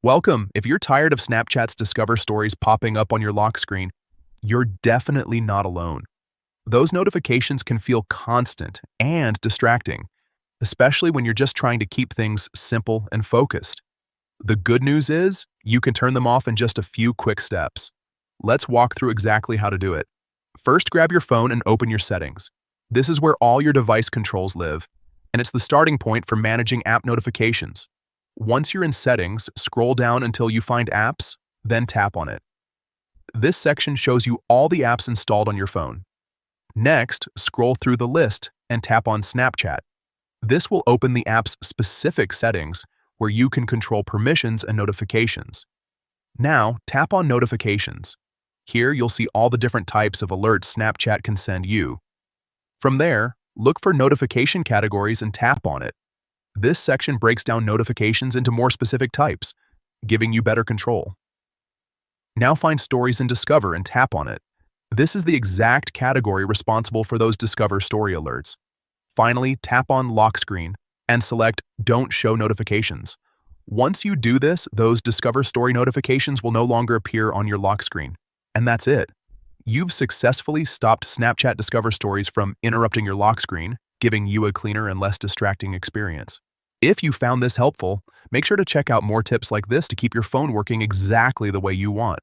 Welcome. If you're tired of Snapchat's Discover stories popping up on your lock screen, you're definitely not alone. Those notifications can feel constant and distracting, especially when you're just trying to keep things simple and focused. The good news is, you can turn them off in just a few quick steps. Let's walk through exactly how to do it. First, grab your phone and open your settings. This is where all your device controls live, and it's the starting point for managing app notifications. Once you're in Settings, scroll down until you find Apps, then tap on it. This section shows you all the apps installed on your phone. Next, scroll through the list and tap on Snapchat. This will open the app's specific settings where you can control permissions and notifications. Now, tap on Notifications. Here, you'll see all the different types of alerts Snapchat can send you. From there, look for notification categories and tap on it. This section breaks down notifications into more specific types, giving you better control. Now find Stories in Discover and tap on it. This is the exact category responsible for those Discover story alerts. Finally, tap on Lock Screen and select Don't Show Notifications. Once you do this, those Discover story notifications will no longer appear on your lock screen. And that's it. You've successfully stopped Snapchat Discover stories from interrupting your lock screen, giving you a cleaner and less distracting experience. If you found this helpful, make sure to check out more tips like this to keep your phone working exactly the way you want.